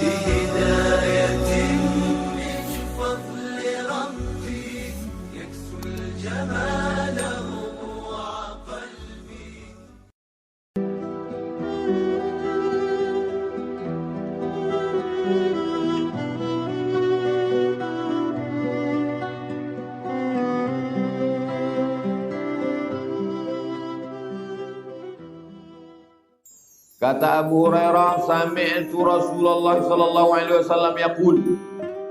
بهداية من فضل ربي يكسو الجمال ربوع قلبي. Kata Abu Hurairah, sami'tu Rasulullah sallallahu alaihi wasallam yaqul,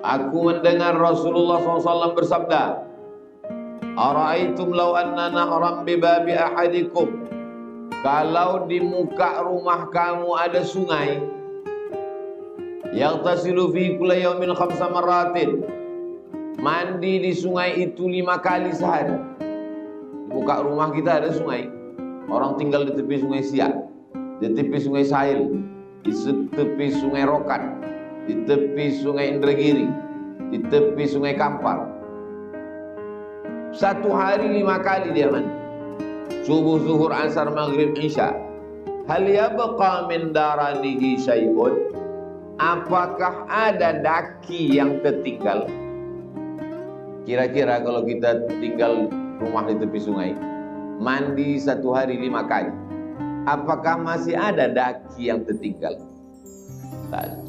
aku mendengar Rasulullah SAW bersabda, ara'aitum law anna nahram bi babi ahadikum, kalau di muka rumah kamu ada sungai yang tasilu fi kulli yaumin khamsa marratin, mandi di sungai itu 5 kali sehari. Di muka rumah kita ada sungai, orang tinggal di tepi sungai Siak, di tepi sungai Sahil, di tepi sungai Rokan, di tepi sungai Indragiri, di tepi sungai Kampar. Satu hari 5 kali dia mandi, subuh, zuhur, asar, maghrib, isya. Hal yabqa min daranihi syai'un, apakah ada daki yang tertinggal? Kira-kira kalau kita tinggal rumah di tepi sungai, mandi satu hari 5 kali, apakah masih ada daki yang tertinggal? Tak ada.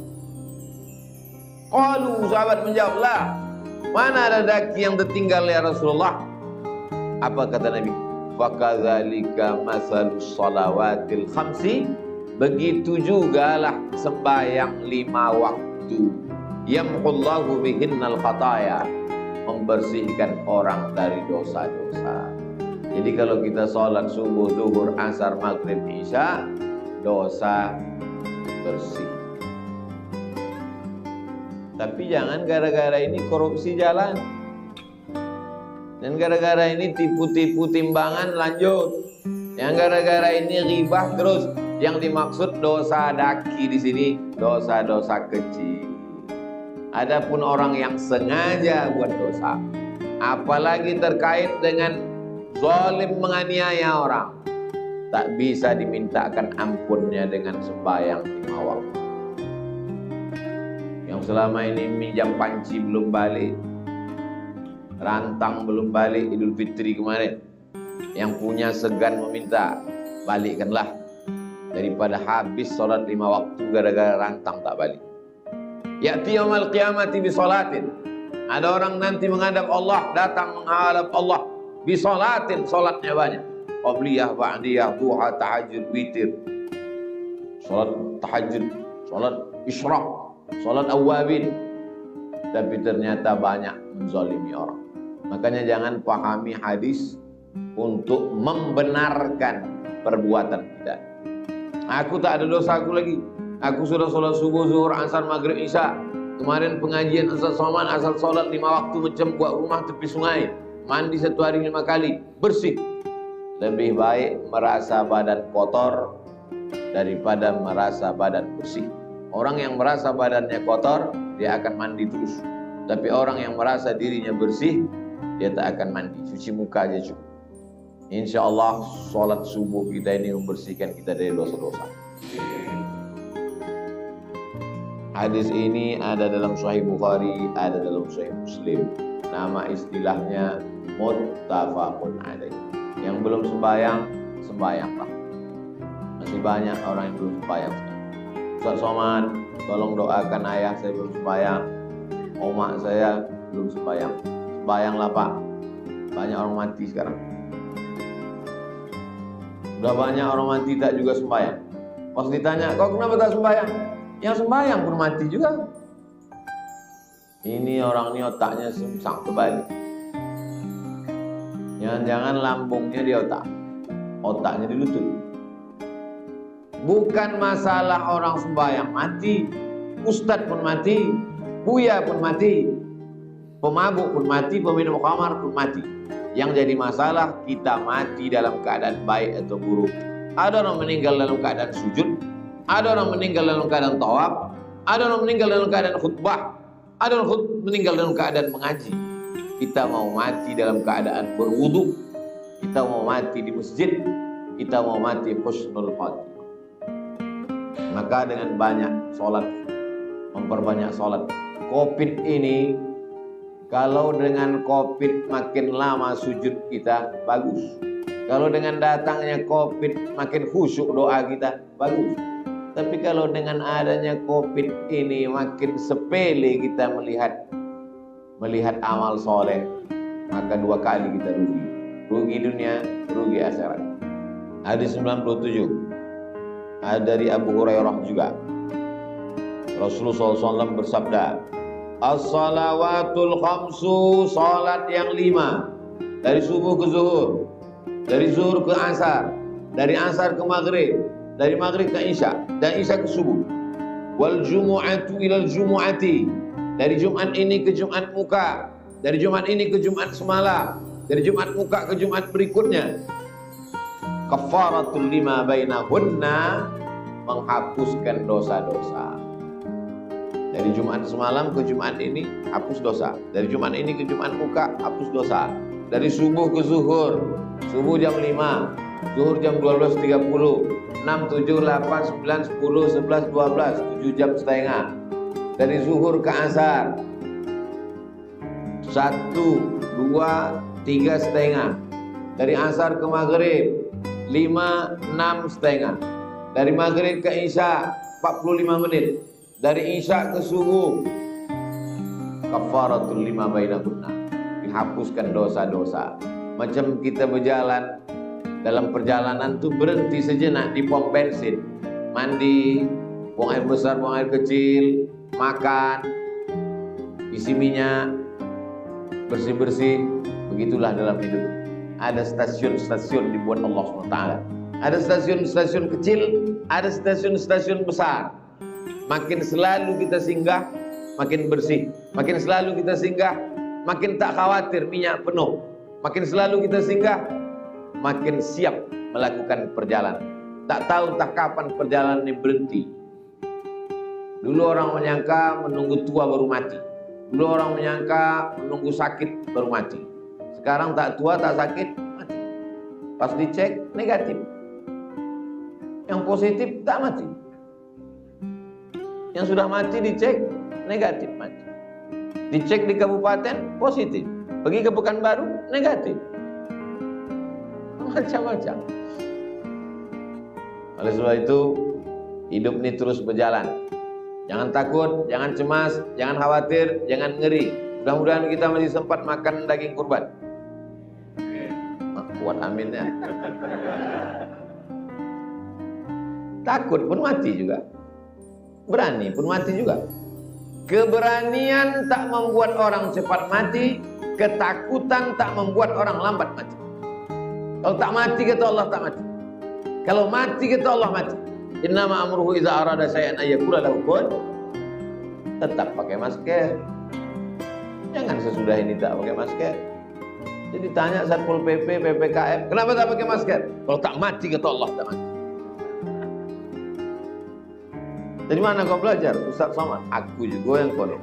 Qalu, sahabat menjawab, lah, mana ada daki yang tertinggal ya Rasulullah? Apa kata Nabi? Fakadzalika masalus shalawatil khamsi, begitu jugalah sembahyang 5 waktu, yamhullahu bihinnal khataya, membersihkan orang dari dosa-dosa. Jadi kalau kita sholat subuh, zuhur, asar, maghrib, isya, dosa bersih. Tapi jangan gara-gara ini korupsi jalan, dan gara-gara ini tipu-tipu timbangan lanjut, yang gara-gara ini ghibah terus. Yang dimaksud dosa daki di sini dosa-dosa kecil. Adapun orang yang sengaja buat dosa, apalagi terkait dengan zalim menganiaya orang, tak bisa dimintakan ampunnya dengan sembahyang 5 waktu. Yang selama ini minjam panci belum balik, rantang belum balik Idul Fitri kemarin, yang punya segan meminta, balikkanlah, daripada habis sholat 5 waktu gara-gara rantang tak balik. Ya'ti yaumal qiyamati bi sholatin, ada orang nanti menghadap Allah, datang menghadap Allah bi sholatin, sholatnya banyak, qabliyah, ba'diyah, duha, tahajud, witir, sholat tahajud, sholat isyraq, sholat awwabin, tapi ternyata banyak menzalimi orang. Makanya jangan pahami hadis untuk membenarkan perbuatan kita. Aku tak ada dosa aku lagi, aku sudah sholat subuh, zuhur, asar, maghrib, isya. Kemarin pengajian asal soman, asal sholat 5 waktu, macam buat rumah tepi sungai, mandi satu hari 5 kali, bersih. Lebih baik merasa badan kotor daripada merasa badan bersih. Orang yang merasa badannya kotor, dia akan mandi terus. Tapi orang yang merasa dirinya bersih, dia tak akan mandi, cuci muka aja cukup. Insya Allah sholat subuh kita ini membersihkan kita dari dosa-dosa. Hadis ini ada dalam Sahih Bukhari, ada dalam Sahih Muslim. Nama istilahnya muttafaqun alaih. Yang belum sembahyang, sembahyanglah. Masih banyak orang yang belum sembahyang. Ustaz Somad, tolong doakan ayah saya belum sembahyang, omak saya belum sembahyang. Sembahyanglah Pak, banyak orang mati sekarang. Sudah banyak orang mati tak juga sembahyang. Pas ditanya, kau kenapa tak sembahyang? Yang sembahyang pun mati juga. Ini orang ini otaknya sungsang terbalik. Jangan-jangan lambungnya di otak, otaknya di lutut. Bukan masalah orang sembahyang mati, ustadz pun mati, buya pun mati, pemabuk pun mati, peminum khamar pun mati. Yang jadi masalah kita mati dalam keadaan baik atau buruk. Ada orang meninggal dalam keadaan sujud, ada orang meninggal dalam keadaan tawaf, ada orang meninggal dalam keadaan khutbah, ada orang meninggal dalam keadaan mengaji. Kita mau mati dalam keadaan berwudu, kita mau mati di masjid, kita mau mati husnul khatimah. Maka dengan banyak sholat, memperbanyak sholat. Covid ini, kalau dengan Covid makin lama sujud kita, bagus. Kalau dengan datangnya Covid makin khusyuk doa kita, bagus. Tapi kalau dengan adanya Covid ini makin sepele kita melihat amal soleh, maka 2 kali kita rugi. Rugi dunia, rugi akhirat. Hadis 97 ada dari Abu Hurairah juga. Rasulullah SAW bersabda, as-salawatul khamsu, salat yang 5, dari subuh ke zuhur, dari zuhur ke asar, dari asar ke maghrib, dari maghrib ke isya, dan isya ke subuh. Wal jumu'atu ilal jumu'ati, dari Jumat ini ke Jumat muka, dari Jumat ini ke Jumat semalam, dari Jumat muka ke Jumat berikutnya. Kafaratul lima bainahunna, menghapuskan dosa-dosa. Dari Jumat semalam ke Jumat ini hapus dosa. Dari Jumat ini ke Jumat muka hapus dosa. Dari subuh ke zuhur, subuh jam 5, zuhur jam 12.30, 6, 7, 8, 9, 10, 11, 12, 7 jam setengah. Dari zuhur ke asar 1, 2, 3 setengah. Dari asar ke maghrib 5, 6 setengah. Dari maghrib ke isya 45 menit. Dari isya ke subuh, kafaratul lima bainahunna, dihapuskan dosa-dosa. Macam kita berjalan, dalam perjalanan tuh berhenti sejenak di pom bensin, mandi, buang air besar, buang air kecil, makan, isi minyak, bersih-bersih. Begitulah dalam hidup. Ada stasiun-stasiun dibuat Allah SWT. Ada stasiun-stasiun kecil, ada stasiun-stasiun besar. Makin selalu kita singgah, makin bersih. Makin selalu kita singgah, makin tak khawatir minyak penuh. Makin selalu kita singgah, makin siap melakukan perjalanan. Tak tahu entah kapan perjalanan ini berhenti. Dulu orang menyangka menunggu tua baru mati. Dulu orang menyangka menunggu sakit baru mati. Sekarang tak tua, tak sakit, mati. Pas dicek, negatif. Yang positif, tak mati. Yang sudah mati dicek, negatif, mati. Dicek di kabupaten, positif. Pergi ke Pekanbaru, negatif. Macam-macam. Oleh sebab itu, hidup ini terus berjalan. Jangan takut, jangan cemas, jangan khawatir, jangan ngeri. Mudah-mudahan kita masih sempat makan daging kurban. Kuat amin ya. Takut pun mati juga. Berani pun mati juga. Keberanian tak membuat orang cepat mati, ketakutan tak membuat orang lambat mati. Kalau tak mati kata Allah tak mati. Kalau mati kata Allah mati. Innama amruhu idza arada syai'an ayyakula lahu kun. Tetap pakai masker. Jangan sesudah ini tak pakai masker. Jadi tanya Satpol PP, PPKM, kenapa tak pakai masker? Kalau tak mati kata Allah tak mati. Dari mana kau belajar? Ustaz Somad? Aku juga yang kono.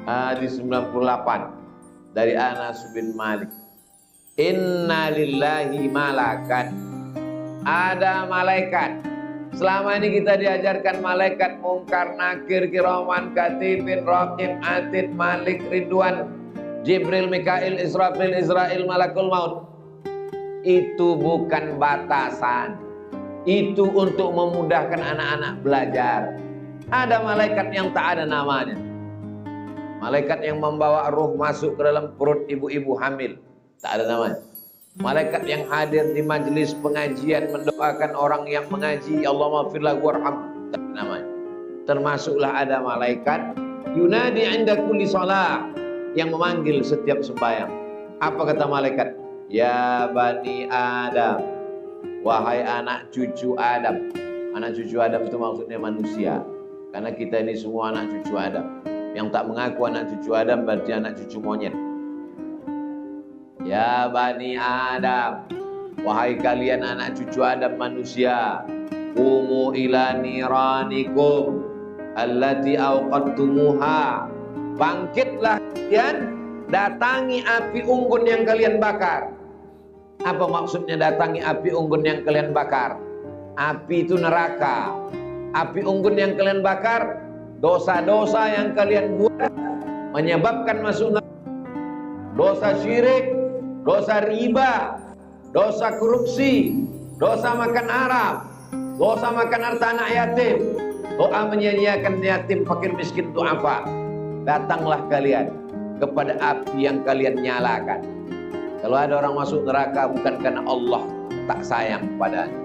Hadis 98 dari Anas bin Malik. Inna lillahi malakan. Ada malaikat. Selama ini kita diajarkan malaikat mungkar, nakir, kiraman, katibin, raqib, atid, malik, ridwan, Jibril, Mikail, Israfil, Israel, malakul maut. Itu bukan batasan. Itu untuk memudahkan anak-anak belajar. Ada malaikat yang tak ada namanya. Malaikat yang membawa ruh masuk ke dalam perut ibu-ibu hamil. Tak ada namanya. Malaikat yang hadir di majelis pengajian mendoakan orang yang mengaji, Allahumma firlahu warhamhu, tak ada namanya. Termasuklah ada malaikat yunadi 'inda kulli shalah, yang memanggil setiap sembahyang. Apa kata malaikat? Ya bani Adam, wahai anak cucu Adam. Anak cucu Adam itu maksudnya manusia. Karena kita ini semua anak cucu Adam. Yang tak mengaku anak cucu Adam berarti anak cucu monyet. Ya bani Adam, wahai kalian anak cucu Adam manusia, qumu ila niranikum allati awqattumuha. Bangkitlah kalian, datangi api unggun yang kalian bakar. Apa maksudnya datangi api unggun yang kalian bakar? Api itu neraka. Api unggun yang kalian bakar, dosa-dosa yang kalian buat menyebabkan masuk neraka. Dosa syirik, dosa riba, dosa korupsi, dosa makan haram, dosa makan harta anak yatim, doa menyia-nyiakan yatim, fakir, miskin, itu apa? Datanglah kalian kepada api yang kalian nyalakan. Kalau ada orang masuk neraka bukan karena Allah tak sayang padanya,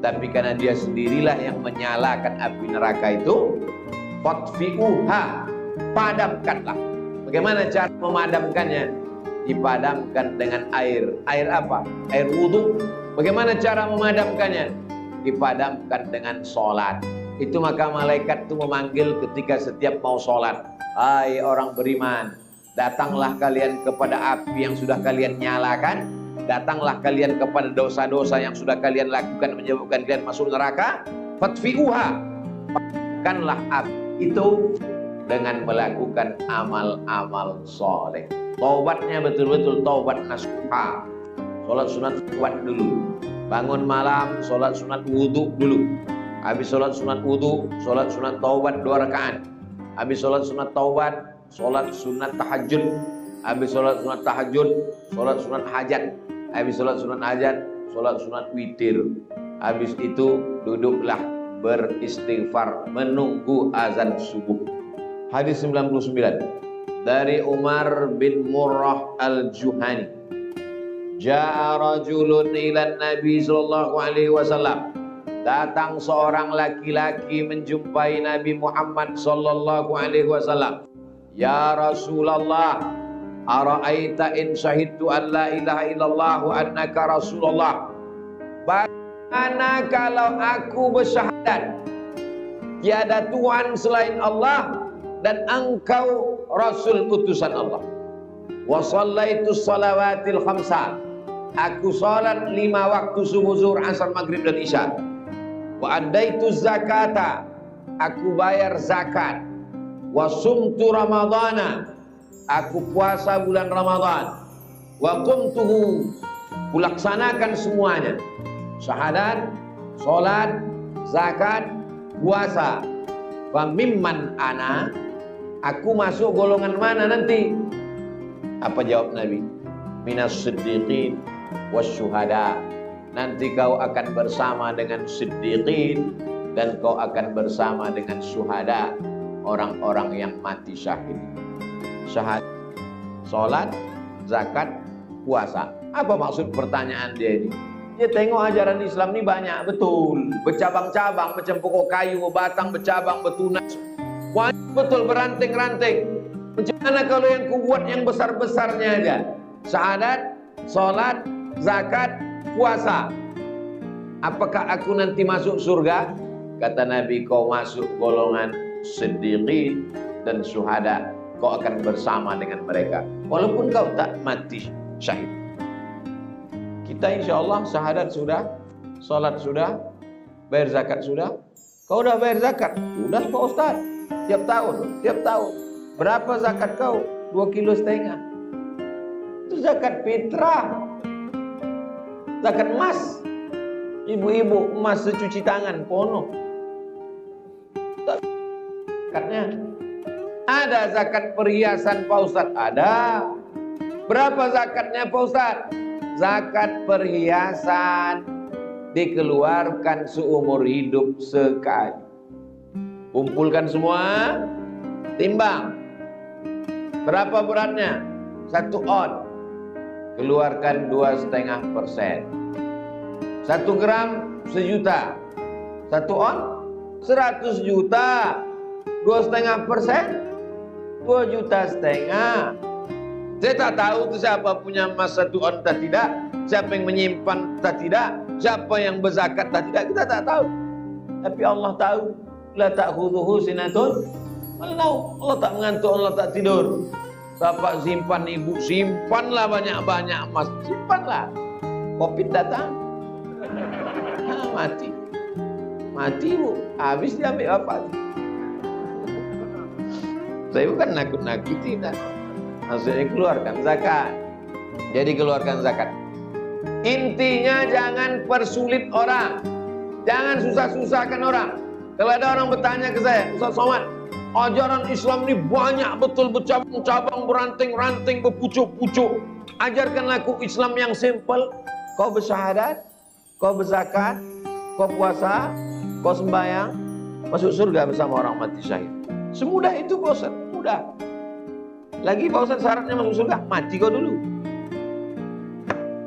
tapi karena dia sendirilah yang menyalakan api neraka itu. Fatfi'uha, padamkanlah. Bagaimana cara memadamkannya? Dipadamkan dengan air. Air apa? Air wudhu. Bagaimana cara memadamkannya? Dipadamkan dengan sholat. Itu maka malaikat itu memanggil ketika setiap mau sholat. Hai orang beriman, datanglah kalian kepada api yang sudah kalian nyalakan. Datanglah kalian kepada dosa-dosa yang sudah kalian lakukan menyebabkan kalian masuk neraka. Fatfi'uha, padamkanlah api itu dengan melakukan amal-amal soleh. Taubatnya betul-betul taubat nasuha. Sholat sunat kuat dulu. Bangun malam, sholat sunat wudhu dulu. Habis sholat sunat wudhu, sholat sunat taubat 2 rakaat. Habis sholat sunat taubat, sholat sunat tahajud. Habis sholat sunat tahajud, sholat sunat hajat. Habis sholat sunat hajat, sholat sunat witir. Habis itu duduklah beristighfar menunggu azan subuh. Hadis 99 dari Umar bin Murrah al-Juhani. Ja'a rajulun ila Nabi sallallahu alaihi wasallam. Datang seorang laki-laki menjumpai Nabi Muhammad sallallahu alaihi wasallam. Ya Rasulullah, ara'aita in syahidtu an la ilaha illallah wa annaka Rasulullah. Bagaimana kalau aku bersyahadat tiada Tuhan selain Allah dan engkau Rasul utusan Allah. Wa shallaitu shalawatil khamsa. Aku salat 5 waktu subuh, zuhur, asar, maghrib dan isya. Wa addaitu zakata. Aku bayar zakat. Wa sumtu ramadhana. Aku puasa bulan Ramadan. Wa qumtuhu. Kulaksanakan semuanya. Syahadat, salat, zakat, puasa. Fa mimman ana. Aku masuk golongan mana nanti? Apa jawab Nabi? Minas siddiqin wasyuhada. Nanti kau akan bersama dengan siddiqin dan kau akan bersama dengan syuhada, orang-orang yang mati syahid. Syahadat, salat, zakat, puasa. Apa maksud pertanyaan dia ini? Dia tengok ajaran Islam ini banyak betul, bercabang-cabang macam pokok kayu, batang bercabang, bertunas. Betul beranting-ranting. Macam mana kalau yang kubuat yang besar-besarnya aja? Syahadat, salat, zakat, puasa. Apakah aku nanti masuk surga? Kata Nabi, kau masuk golongan siddiqin dan syuhada. Kau akan bersama dengan mereka walaupun kau tak mati syahid. Kita insya Allah syahadat sudah, salat sudah, bayar zakat sudah. Kau udah bayar zakat? Udah Pak Ustaz. Tiap tahun. Berapa zakat kau? 2,5 kilo. Itu zakat fitrah. Zakat emas. Ibu-ibu emas secuci tangan penuh. Zakatnya. Ada zakat perhiasan Pak Ustaz? Ada. Berapa zakatnya Pak Ustaz? Zakat perhiasan dikeluarkan seumur hidup sekali. Kumpulkan semua, timbang. Berapa beratnya? 1 on. Keluarkan 2,5%. 1 gram 1 juta. 1 on 100 juta. 2,5%, 2,5 juta. Saya tak tahu itu siapa punya emas 1 on tak tidak, siapa yang menyimpan tak tidak, siapa yang berzakat tak tidak, kita tak tahu. Tapi Allah tahu. La ta'khudhuhu sinatun wala naum. Allah tak mengantuk, Allah tak tidur. Bapak simpan, ibu simpanlah banyak-banyak emas, simpanlah. Covid datang, mati bu, habis diambil bapak. Saya bukan nakut-nakuti, maksudnya keluarkan zakat. Jadi keluarkan zakat. Intinya jangan persulit orang, jangan susah-susahkan orang. Kalau ada orang bertanya ke saya, Ustaz Somad, ajaran Islam ini banyak betul, bercabang-cabang, beranting-ranting, berpucuk-pucuk. Ajarkanlah aku Islam yang simple. Kau bersyahadat, kau berzakat, kau puasa, kau sembahyang, masuk surga bersama orang mati syahid. Semudah itu Pak Ustaz, mudah. Lagi Pak Ustaz syaratnya masuk surga, mati kau dulu.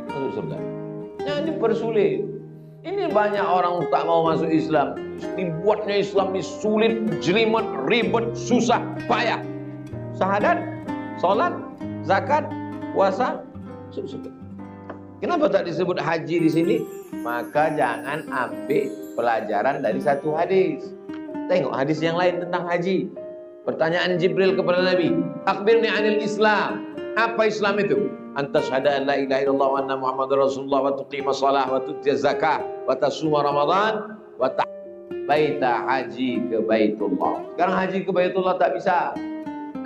Masuk surga. Jangan dipersulit. Ini banyak orang tak mau masuk Islam. Dibuatnya Islam ini sulit, jelimet, ribet, susah, payah. Syahadat, sholat, zakat, puasa, masuk surga. Kenapa tak disebut haji di sini? Maka jangan ambil pelajaran dari satu hadis. Tengok hadis yang lain tentang haji. Pertanyaan Jibril kepada Nabi, akhbirni anil Islam. Apa Islam itu? Antas syahada an la ilaha illallah wa anna Muhammadar Rasulullah wa tuqima shalah wa tu'tiya zakah wa tasuma Ramadan wa baita haji ke Baitullah. Sekarang haji ke Baitullah tak bisa.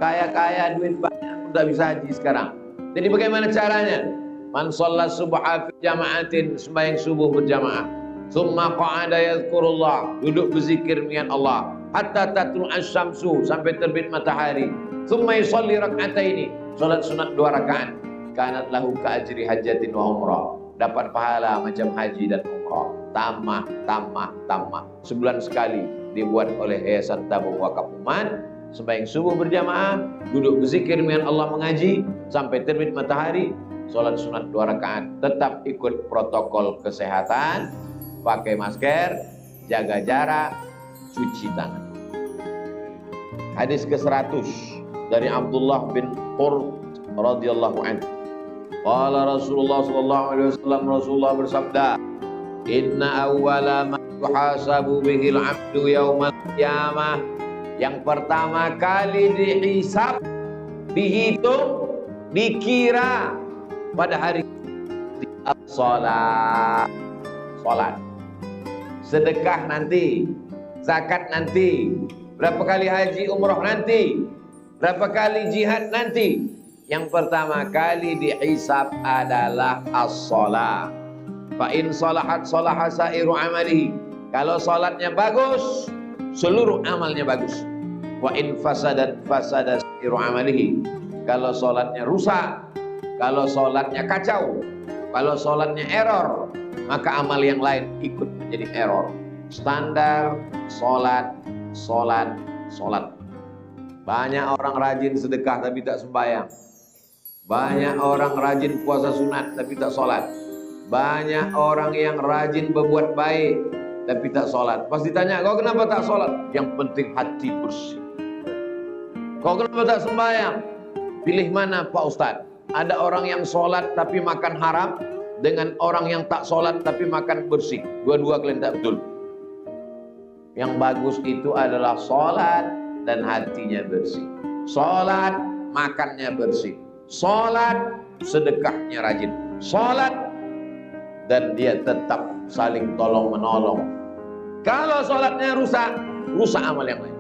Kaya-kaya duit banyak pun tak bisa haji sekarang. Jadi bagaimana caranya? Man shalla subha fi jama'atin, sembahyang subuh berjamaah. Tsumma qa'ada yadhkurullah, duduk berzikir mengingat Allah. Hatta tatlu asy-syamsu, sampai terbit matahari. Tsumma yusalli rak'ataini, salat sunat 2 rakaat. Kanat lahu ka ajri hajjatin wa umrah. Dapat pahala macam haji dan umrah. Tamah. Sebulan sekali dibuat oleh Yayasan Tabung Wakaf Umat. Sembahyang subuh berjamaah, duduk berzikir mengingat Allah, mengaji sampai terbit matahari. Sholat sunat 2 rakaat, tetap ikut protokol kesehatan, pakai masker, jaga jarak, cuci tangan. Hadis ke-100 dari Abdullah bin Qurt radhiyallahu anhu. Qala Rasulullah sallallahu alaihi wasallam, Rasulullah bersabda, "Inna awwala ma yuhasabu bihil 'abdu yaumal qiyamah." Yang pertama kali dihisab, dihitung, dikira pada hari sholat, sedekah nanti, zakat nanti, berapa kali haji umroh nanti, berapa kali jihad nanti. Yang pertama kali dihisab adalah as-shalah. Fa in salahat salaha sairu amalihi. Kalau salatnya bagus, seluruh amalnya bagus. Wa in fasadat fasada sairu amalihi. Kalau salatnya rusak, kalau sholatnya kacau, kalau sholatnya error, maka amal yang lain ikut menjadi error. Standar sholat. Banyak orang rajin sedekah tapi tak sembahyang. Banyak orang rajin puasa sunat tapi tak sholat. Banyak orang yang rajin berbuat baik tapi tak sholat. Pas ditanya, kau kenapa tak sholat? Yang penting hati bersih. Kau kenapa tak sembahyang? Pilih mana Pak Ustadz? Ada orang yang sholat tapi makan haram, dengan orang yang tak sholat tapi makan bersih. Dua-dua kalian tak betul. Yang bagus itu adalah sholat dan hatinya bersih. Sholat, makannya bersih. Sholat, sedekahnya rajin. Sholat, dan dia tetap saling tolong menolong. Kalau sholatnya rusak, rusak amal yang lain.